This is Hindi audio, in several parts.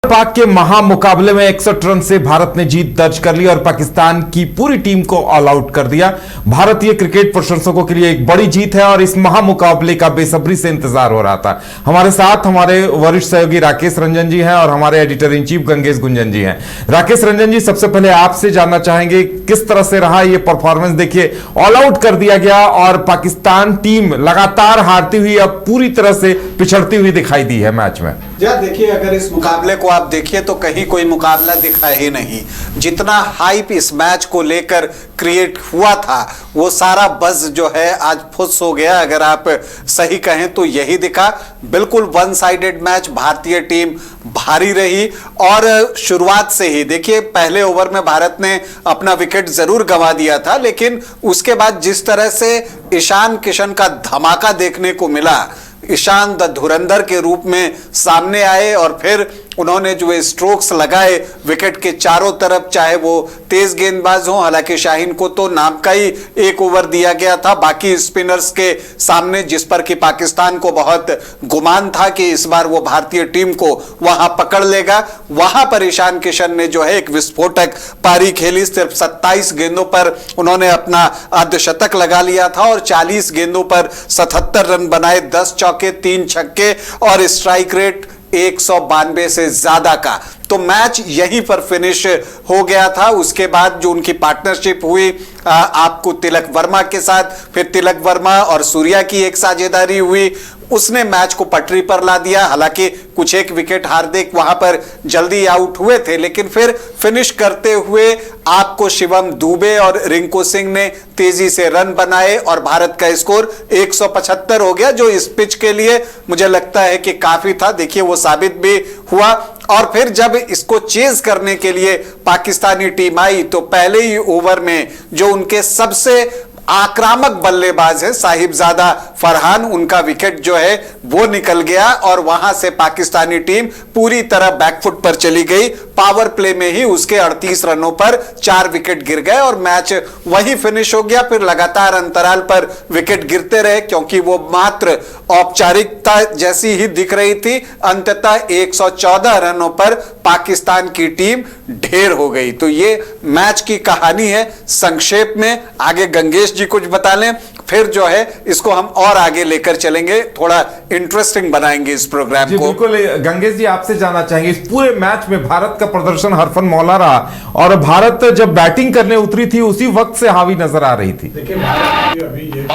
पाक के महामुकाबले में 61 रन से भारत ने जीत दर्ज कर ली और पाकिस्तान की पूरी टीम को ऑल आउट कर दिया। भारतीय क्रिकेट प्रशंसकों के लिए एक बड़ी जीत है और इस महामुकाबले का बेसब्री से इंतजार हो रहा था। हमारे साथ हमारे वरिष्ठ सहयोगी राकेश रंजन जी हैं और हमारे editor in chief Gangesh Gunjan ji हैं। राकेश रंजन जी, सबसे पहले आपसे जानना चाहेंगे किस तरह से रहा ये परफॉर्मेंस। देखिए, ऑल आउट कर दिया गया और पाकिस्तान टीम लगातार हारती हुई अब पूरी तरह से पिछड़ती हुई दिखाई दी है मैच में। देखिए, अगर इस मुकाबले को आप देखिए तो कहीं कोई मुकाबला दिखा ही नहीं। जितना हाइप इस मैच को लेकर क्रिएट हुआ था वो सारा बज़ जो है आज फुस हो गया। अगर आप सही कहें तो यही दिखा। बिल्कुल वन साइडेड मैच, भारतीय टीम भारी रही और शुरुआत से ही देखिए पहले ओवर में भारत ने अपना विकेट जरूर गंवा दिया था, लेकिन उसके बाद जिस तरह से ईशान किशन का धमाका देखने को मिला, ईशान द धुरंधर के रूप में सामने आए और फिर उन्होंने जो स्ट्रोक्स लगाए विकेट के चारों तरफ, चाहे वो तेज गेंदबाज हो, हालांकि शाहीन को तो नाम का ही एक ओवर दिया गया था बाकी स्पिनर्स के सामने, जिस पर कि पाकिस्तान को बहुत गुमान था कि इस बार वो भारतीय टीम को वहां पकड़ लेगा। वहां पर ईशान किशन ने जो है एक विस्फोटक पारी खेली। सिर्फ 27 गेंदों पर उन्होंने अपना अर्धशतक लगा लिया था और 40 गेंदों पर 77 रन बनाए, 10 चौके 3 छक्के और स्ट्राइक रेट 192 से ज्यादा का। तो मैच यहीं पर फिनिश हो गया था। उसके बाद जो उनकी पार्टनरशिप हुई आपको तिलक वर्मा के साथ, फिर तिलक वर्मा और सूर्या की एक साझेदारी हुई, उसने मैच को पटरी पर ला दिया। हालांकि कुछ एक विकेट हार्दिक वहां पर जल्दी आउट हुए थे, लेकिन फिर फिनिश करते हुए आपको शिवम दुबे और रिंकू सिंह ने तेजी से रन बनाए और भारत का स्कोर 175 हो गया, जो इस पिच के लिए मुझे लगता है कि काफी था। देखिए, वो साबित भी हुआ। और फिर जब इसको चेज करने के लिए पाकिस्तानी टीम आई तो पहले ही ओवर में जो उनके सबसे आक्रामक बल्लेबाज है साहिबजादा फरहान, उनका विकेट जो है वो निकल गया और वहां से पाकिस्तानी टीम पूरी तरह बैकफुट पर चली गई। पावर प्ले में ही उसके 38 रनों पर 4 विकेट गिर गए और मैच वहीं फिनिश हो गया। फिर लगातार अंतराल पर विकेट गिरते रहे क्योंकि वो मात्र औपचारिकता जैसी ही दिख रही थी। अंततः 114 रनों पर पाकिस्तान की टीम ढेर हो गई। तो ये मैच की कहानी है संक्षेप में। आगे गंगेश जी कुछ बता लें, फिर जो है इसको हम और आगे लेकर चलेंगे, थोड़ा इंटरेस्टिंग बनाएंगे इस प्रोग्राम को। बिल्कुल गंगेश जी, आपसे जानना चाहेंगे इस पूरे मैच में भारत का प्रदर्शन हरफन मौला रहा और भारत जब बैटिंग करने उतरी थी उसी वक्त से हावी नजर आ रही थी। देखिए, भारत अभी ये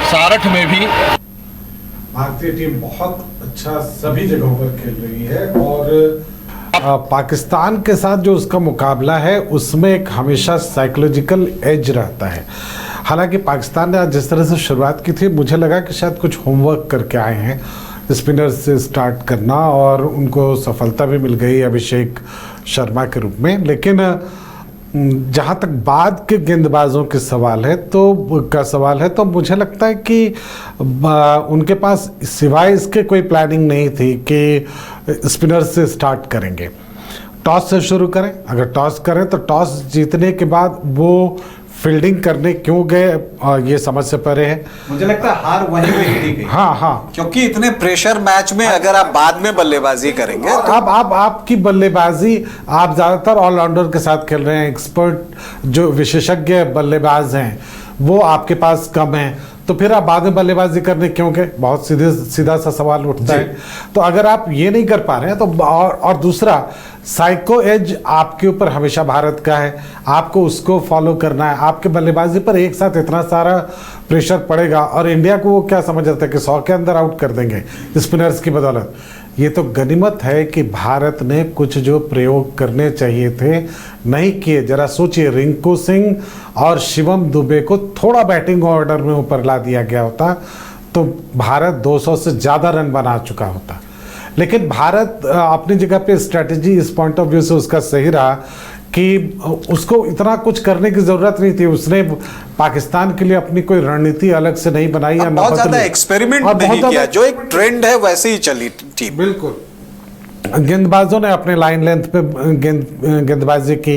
सारठ में भी भारतीय टीम बहुत अच्छा सभी जगहों पर खेल रही है और पाकिस्तान के साथ जो उसका मुकाबला है उसमें एक हमेशा साइकोलॉजिकल एज रहता है। हालांकि पाकिस्तान ने आज जिस तरह से शुरुआत की थी, मुझे लगा कि शायद कुछ होमवर्क करके आए हैं स्पिनर से स्टार्ट करना और उनको सफलता भी मिल गई अभिषेक शर्मा के रूप में। लेकिन जहाँ तक बाद के गेंदबाजों के सवाल है तो मुझे लगता है कि उनके पास सिवाय इसके कोई प्लानिंग नहीं थी कि स्पिनर से स्टार्ट करेंगे। टॉस से शुरू करें, अगर टॉस करें तो टॉस जीतने के बाद वो फील्डिंग करने क्यों गए ये समझ से परे है। मुझे लगता है हार वहीं पे ही गई। हाँ, क्योंकि इतने प्रेशर मैच में अगर आप बाद में बल्लेबाजी करेंगे तो अब आपकी बल्लेबाजी, आप ज्यादातर ऑलराउंडर के साथ खेल रहे हैं, एक्सपर्ट जो विशेषज्ञ बल्लेबाज हैं वो आपके पास कम है, तो फिर आप बाद में बल्लेबाजी करने क्यों गए, बहुत सीधा सा सवाल उठता है। तो अगर आप ये नहीं कर पा रहे हैं तो और दूसरा साइको एज आपके ऊपर हमेशा भारत का है, आपको उसको फॉलो करना है। आपके बल्लेबाजी पर एक साथ इतना सारा प्रेशर पड़ेगा और इंडिया को वो क्या समझ रहा था कि 100 के अंदर आउट कर देंगे स्पिनर्स की बदौलत। ये तो गनीमत है कि भारत ने कुछ जो प्रयोग करने चाहिए थे नहीं किए। जरा सोचिए, रिंकू सिंह और शिवम दुबे को थोड़ा बैटिंग ऑर्डर में ऊपर ला दिया गया होता तो भारत 200 से ज़्यादा रन बना चुका होता। लेकिन भारत अपनी जगह पे स्ट्रेटजी इस पॉइंट ऑफ व्यू से उसका सही रहा कि उसको इतना कुछ करने की जरूरत नहीं थी। उसने पाकिस्तान के लिए अपनी कोई रणनीति अलग से नहीं बनाई या बहुत ज्यादा एक्सपेरिमेंट नहीं किया, जो एक ट्रेंड है वैसे ही चली थी। बिल्कुल, गेंदबाजों ने अपने लाइन लेंथ पे गेंदबाजी की।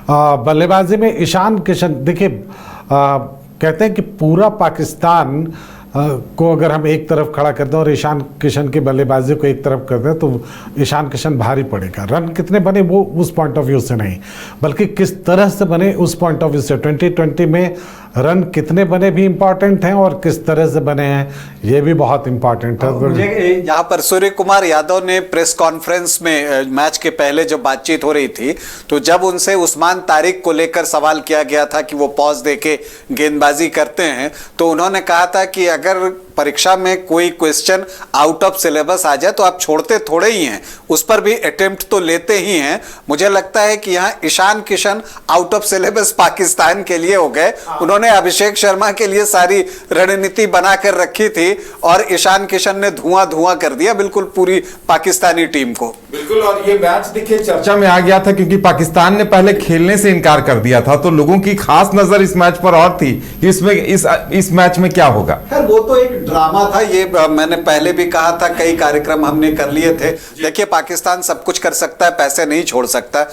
बल्लेबाजी में ईशान किशन, देखिए कहते हैं कि पूरा पाकिस्तान को अगर हम एक तरफ खड़ा कर दें और ईशान किशन की बल्लेबाजी को एक तरफ कर दें तो ईशान किशन भारी पड़ेगा। रन कितने बने वो उस पॉइंट ऑफ व्यू से नहीं, बल्कि किस तरह से बने उस पॉइंट ऑफ व्यू से। 2020 में रन कितने बने भी इंपॉर्टेंट हैं और किस तरह से बने हैं ये भी बहुत इंपॉर्टेंट है। मुझे यहाँ पर सूर्य कुमार यादव ने प्रेस कॉन्फ्रेंस में मैच के पहले जब बातचीत हो रही थी तो जब उनसे उस्मान तारिक को लेकर सवाल किया गया था कि वो पॉज देके गेंदबाजी करते हैं तो उन्होंने कहा था कि अगर परीक्षा में कोई क्वेश्चन आउट ऑफ सिलेबस आ जाए तो आप छोड़ते थोड़े ही हैं, उस पर भी अटेम्प्ट तो लेते ही हैं। मुझे लगता है कि यहाँ Ishan Kishan out of syllabus Pakistan के लिए हो गए। उन्होंने अभिषेक शर्मा के लिए सारी रणनीति बनाकर रखी थी और ईशान किशन ने धुआं कर दिया बिल्कुल पूरी पाकिस्तानी टीम को। बिल्कुल, और ये मैच देखिए चर्चा में आ गया था क्योंकि पाकिस्तान ने पहले खेलने से इनकार कर दिया था, तो लोगों की खास नजर इस मैच पर और थी कि इसमें इस मैच में क्या होगा। खैर वो तो एक ड्रामा था, ये मैंने पहले भी कहा था, कई कार्यक्रम हमने कर लिए थे। देखिए पाकिस्तान सब कुछ कर सकता है, पैसे नहीं छोड़ सकता,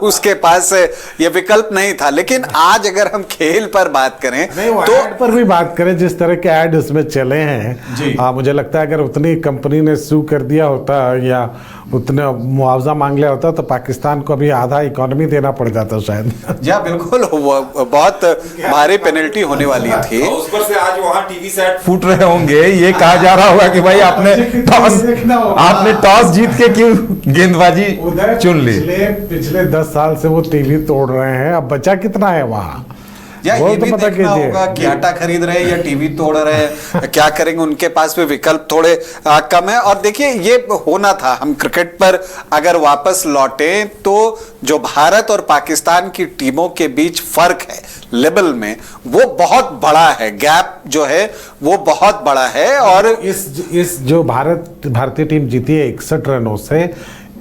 उसके पास ये विकल्प नहीं था। लेकिन आज अगर हम खेल पर बात करें तो ऐड पर भी बात करें, जिस तरह के ऐड उसमें चले हैं, मुझे लगता है अगर उतनी कंपनी ने सू कर दिया होता या उतना मुआवजा मांग लिया होता तो पाकिस्तान को अभी आधा इकोनॉमी देना पड़ जाता शायद। जी बिल्कुल, बहुत भारी पेनल्टी होने वाली थी। उस पर से आज वहां टीवी सेट फूट रहे होंगे, ये कहा जा रहा होगा कि भाई आपने टॉस जीत के क्यों गेंदबाजी चुन ली। पिछले 10 साल से वो टीवी तोड़ रहे हैं, अब बचा कितना है वहां या ये भी देखना होगा कि आटा खरीद रहे हैं या टीवी तोड़ रहे हैं, क्या करेंगे, उनके पास भी विकल्प थोड़े कम है। और देखिए ये होना था। हम क्रिकेट पर अगर वापस लौटे तो जो भारत और पाकिस्तान की टीमों के बीच फर्क है लेवल में वो बहुत बड़ा है, गैप जो है वो बहुत बड़ा है। और इस जो भारतीय टीम जीती है 61 रनों से,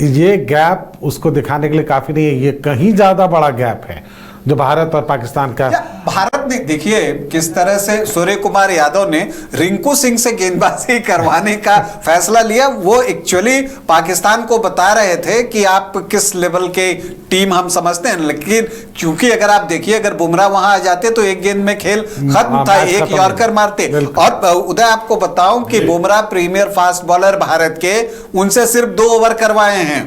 ये गैप उसको दिखाने के लिए काफी नहीं है, ये कहीं ज्यादा बड़ा गैप है जो भारत और पाकिस्तान का। भारत ने देखिए किस तरह से सूर्य कुमार यादव ने रिंकू सिंह से गेंदबाजी करवाने का फैसला लिया। वो एक्चुअली पाकिस्तान को बता रहे थे कि आप किस लेवल के टीम हम समझते हैं, लेकिन क्योंकि अगर आप देखिए अगर बुमराह वहां आ जाते तो एक गेंद में खेल खत्म था, एक यॉर्कर मारते। और उदय आपको बताऊं कि Bumrah premier fast bowler Bharat के, उनसे सिर्फ 2 ओवर करवाए हैं।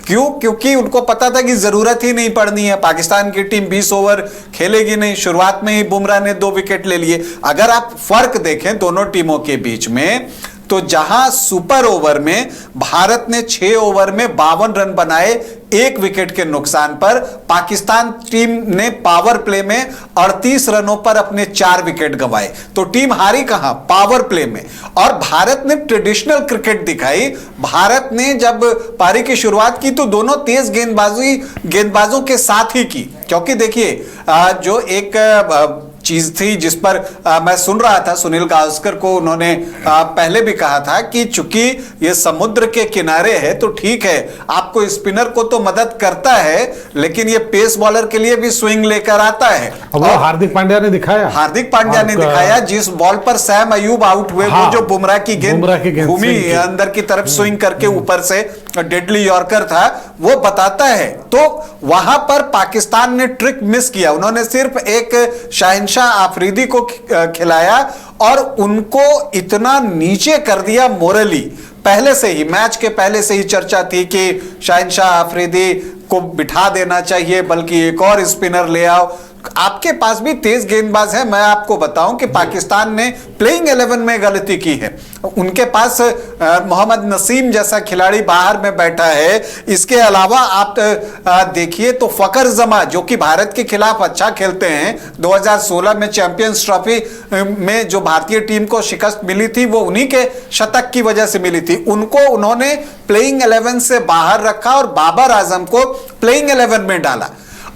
क्यों? क्योंकि उनको पता था कि जरूरत ही नहीं पड़नी है, पाकिस्तान की टीम 20 ओवर खेलेगी नहीं। शुरुआत में ही बुमराह ने 2 विकेट ले लिए। अगर आप फर्क देखें दोनों टीमों के बीच में तो जहां सुपर ओवर में भारत ने 6 ओवर में 52 रन बनाए 1 विकेट के नुकसान पर, पाकिस्तान टीम ने पावर प्ले में 38 रनों पर अपने 4 विकेट गंवाए। तो टीम हारी कहां? पावर प्ले में। और भारत ने ट्रेडिशनल क्रिकेट दिखाई। भारत ने जब पारी की शुरुआत की तो दोनों तेज गेंदबाजों के साथ ही की, क्योंकि देखिए जो एक चीज थी जिस पर मैं सुन रहा था सुनील गावस्कर को, उन्होंने पहले भी कहा था कि चूंकि ये समुद्र के किनारे है तो ठीक है, आपको स्पिनर को तो मदद करता है लेकिन ये पेस बॉलर के लिए भी स्विंग लेकर आता है। और हार्दिक पांड्या ने दिखाया जिस बॉल पर सैम अयूब आउट हुए, वो जो बुमराह की गेंद घूमी अंदर की तरफ स्विंग करके ऊपर से डेडली यॉर्कर था, वो बताता है। तो वहां पर पाकिस्तान ने ट्रिक मिस किया। उन्होंने सिर्फ एक शाहिनशाह आफरीदी को खिलाया और उनको इतना नीचे कर दिया मोरली। पहले से ही मैच के पहले से ही चर्चा थी कि शाहिनशाह आफरीदी को बिठा देना चाहिए, बल्कि एक और स्पिनर ले आओ। आपके पास भी तेज गेंदबाज है। मैं आपको बताऊं कि पाकिस्तान ने प्लेइंग 11 में गलती की है। उनके पास मोहम्मद नसीम जैसा खिलाड़ी बाहर में बैठा है। इसके अलावा आप देखिए तो फकर जमा जो कि भारत के खिलाफ अच्छा खेलते हैं, 2016 में चैंपियंस ट्रॉफी में जो भारतीय टीम को शिकस्त मिली थी वो उन्हीं के शतक की वजह से मिली थी। उनको उन्होंने प्लेइंग 11 से बाहर रखा और बाबर आजम को प्लेइंग 11 में डाला।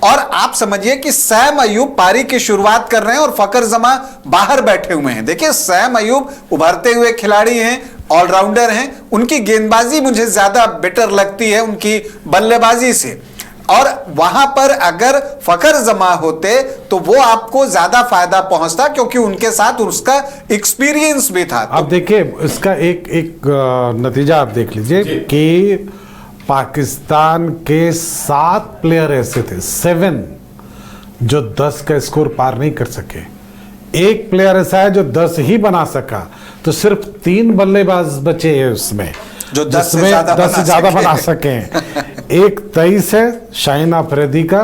और आप समझिए कि सैम अयूब पारी की शुरुआत कर रहे हैं और फकर जमा बाहर बैठे हुए हैं। देखिए सैम अयूब उभरते हुए खिलाड़ी हैं, ऑलराउंडर हैं, उनकी गेंदबाजी मुझे ज्यादा बेटर लगती है उनकी बल्लेबाजी से। और वहां पर अगर फकर जमा होते तो वो आपको ज्यादा फायदा पहुंचता, क्योंकि उनके साथ उसका एक्सपीरियंस भी था। अब देखिए इसका एक नतीजा आप देख लीजिए कि पाकिस्तान के 7 प्लेयर ऐसे थे, 7 जो 10 का स्कोर पार नहीं कर सके। एक प्लेयर ऐसा है जो 10 ही बना सका, तो सिर्फ 3 बल्लेबाज बचे हैं उसमें जो 10 से जिसमें ज्यादा बना सके। एक 23 है शाहीन अफरीदी का,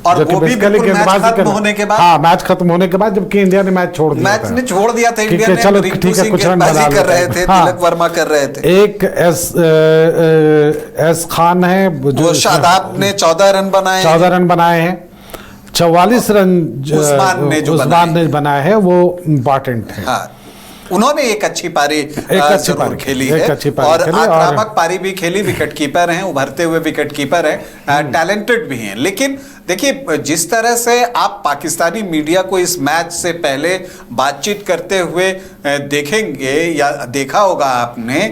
और जो कि वो भी बेसिकली बिल्कुल मैच खत्म होने के बाद, हाँ मैच खत्म होने के बाद, जबकि इंडिया ने मैच छोड़ दिया था। ने छोड़ दिया था इंडिया ने, चलो रिंकू ठीक है, सिंह कुछ रन गेंदबाजी बना कर रहे थे, हाँ, तिलक वर्मा कर रहे थे। एक एस खान है वो शादाब ने 14 रन बनाए, 14 रन बनाए हैं। 44 रन उस्मान ने बनाए हैं, वो इम्पोर्टेंट है। हाँ, उन्होंने एक अच्छी पारी जरूर खेली है, और आक्रामक पारी भी खेली। विकेट कीपर हैं, उभरते हुए विकेट कीपर हैं, टैलेंटेड भी हैं। लेकिन देखिए, जिस तरह से आप पाकिस्तानी मीडिया को इस मैच से पहले बातचीत करते हुए देखेंगे या देखा होगा आपने,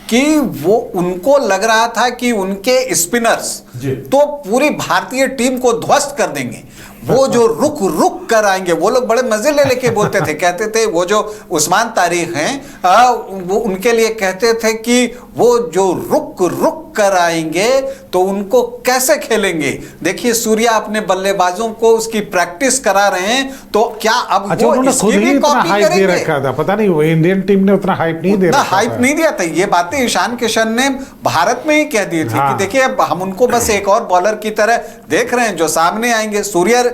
कि वो उनको लग रहा था कि उनके स्पिनर्स तो पूरी भारतीय टीम को ध्वस्त कर देंगे। वो जो रुक रुक कर आएंगे, वो लोग बड़े मजे ले लेके बोलते थे, कहते थे वो जो उस्मान तारिक हैं, वो उनके लिए कहते थे कि वो जो रुक रुक कर आएंगे तो उनको कैसे खेलेंगे। देखिए, सूर्या अपने बल्लेबाजों को उसकी प्रैक्टिस करा रहे हैं, तो क्या अब अच्छा, वो इसकी भी कॉपी करेंगे? रखा था, पता नहीं वो इंडियन टीम ने उतना हाइप नहीं दे रखा था। हाइप नहीं दिया था। ये बातें ईशान किशन ने भारत में ही कह दी थी, कि देखिए अब हम उनको बस एक और बॉलर की तरह देख रहे हैं जो सामने आएंगे। सूर्या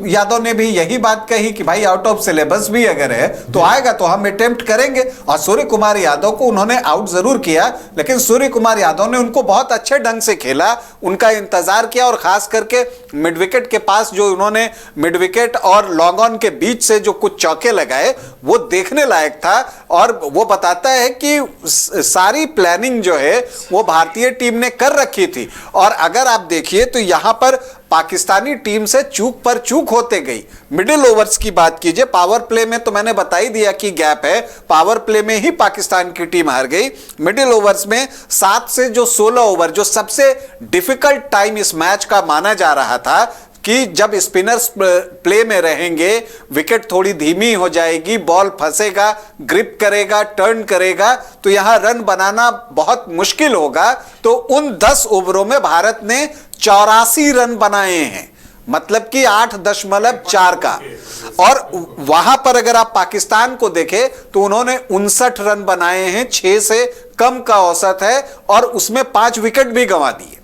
यादव ने भी यही बात कही कि भाई आउट ऑफ सिलेबस भी अगर है तो आएगा तो हम अटेम्प्ट करेंगे। और सूर्य कुमार यादव को उन्होंने आउट जरूर किया, लेकिन सूर्य कुमार यादव ने उनको बहुत अच्छे ढंग से खेला, उनका इंतजार किया, और खास करके मिड विकेट के पास जो उन्होंने मिड विकेट और लॉन्ग ऑन के बीच से जो कुछ चौके लगाए, वो देखने लायक था। और वो बताता है कि सारी प्लानिंग जो है वो भारतीय टीम ने कर रखी थी। और अगर आप देखिए तो यहां पर पाकिस्तानी टीम से चूक पर चूक होते गई। मिडिल ओवर्स की बात कीजिए, पावर प्ले में तो मैंने बता ही दिया कि गैप है, पावर प्ले में ही पाकिस्तान की टीम हार गई। मिडिल ओवर्स में 7 से जो 16 ओवर, जो सबसे डिफिकल्ट टाइम इस मैच का माना जा रहा था, कि जब स्पिनर्स प्ले में रहेंगे, विकेट थोड़ी धीमी हो जाएगी, बॉल फंसेगा, ग्रिप करेगा, टर्न करेगा, तो यहां रन बनाना बहुत मुश्किल होगा। तो उन 10 ओवरों में भारत ने 84 रन बनाए हैं, मतलब कि 8.4 का। और वहां पर अगर आप पाकिस्तान को देखें तो उन्होंने 59 रन बनाए हैं, 6 से कम का औसत है, और उसमें 5 विकेट भी गंवा दिए।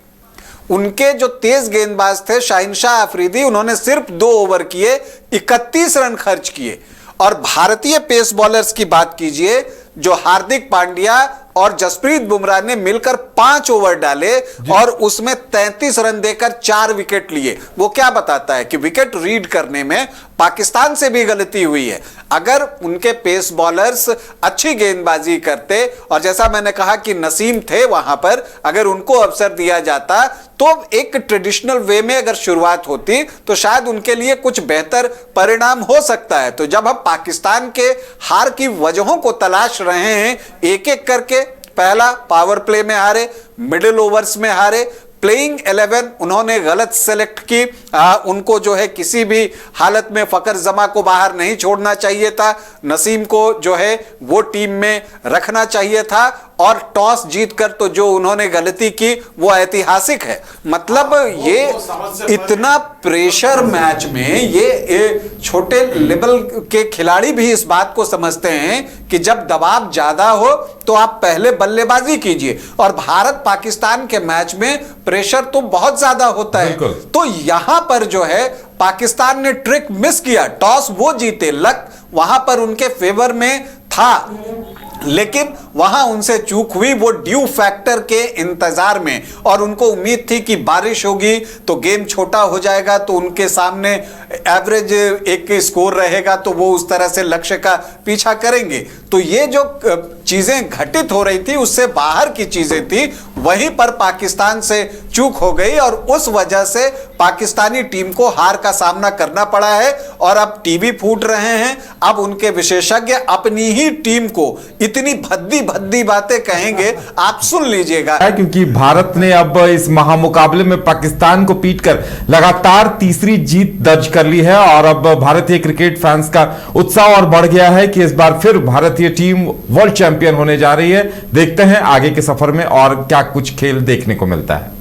उनके जो तेज गेंदबाज थे शाहिनशाह अफरीदी, उन्होंने सिर्फ 2 ओवर किए, 31 रन खर्च किए। और भारतीय पेस बॉलर्स की बात कीजिए, जो हार्दिक पांड्या और जसप्रीत बुमराह ने मिलकर 5 ओवर डाले और उसमें 33 रन देकर 4 विकेट लिए। वो क्या बताता है कि विकेट रीड करने में पाकिस्तान से भी गलती हुई है। अगर उनके पेस बॉलर्स अच्छी गेंदबाजी करते, और जैसा मैंने कहा कि नसीम थे वहां पर, अगर उनको अवसर दिया जाता तो एक ट्रेडिशनल वे में अगर शुरुआत होती तो शायद उनके लिए कुछ बेहतर परिणाम हो सकता है। तो जब हम पाकिस्तान के हार की वजहों को तलाश रहे हैं एक एक करके, पहला पावर प्ले में हारे, मिडिल ओवर्स में हारे, प्लेइंग 11 उन्होंने गलत सेलेक्ट की, उनको जो है किसी भी हालत में फकर जमा को बाहर नहीं छोड़ना चाहिए था, नसीम को जो है वो टीम में रखना चाहिए था, और टॉस जीतकर तो जो उन्होंने गलती की वो ऐतिहासिक है। मतलब ये इतना प्रेशर मैच में, ये छोटे लेवल के खिलाड़ी भी इस बात को समझते हैं कि जब दबाव ज्यादा हो तो आप पहले बल्लेबाजी कीजिए, और भारत पाकिस्तान के मैच में प्रेशर तो बहुत ज्यादा होता है। तो यहां पर जो है पाकिस्तान ने ट्रिक मिस किया, टॉस वो जीते, लक वहां पर उनके फेवर में था, लेकिन वहां उनसे चूक हुई वो ड्यू फैक्टर के इंतजार में। और उनको उम्मीद थी कि बारिश होगी तो गेम छोटा हो जाएगा, तो उनके सामने एवरेज एक स्कोर रहेगा, तो वो उस तरह से लक्ष्य का पीछा करेंगे। तो ये जो चीजें घटित हो रही थी उससे बाहर की चीजें थी, वहीं पर पाकिस्तान से चूक हो गई, और उस वजह से पाकिस्तानी टीम को हार का सामना करना पड़ा है। और अब टीवी फूट रहे हैं, अब उनके विशेषज्ञ अपनी ही टीम को इतनी भद्दी भद्दी बातें कहेंगे, आप सुन लीजिएगा। क्योंकि भारत ने अब इस महामुकाबले में पाकिस्तान को पीटकर लगातार तीसरी जीत दर्ज कर ली है, और अब भारतीय क्रिकेट फैंस का उत्साह और बढ़ गया है कि इस बार फिर भारतीय टीम वर्ल्ड चैंपियन होने जा रही है। देखते हैं आगे के सफर में और क्या कुछ खेल देखने को मिलता है।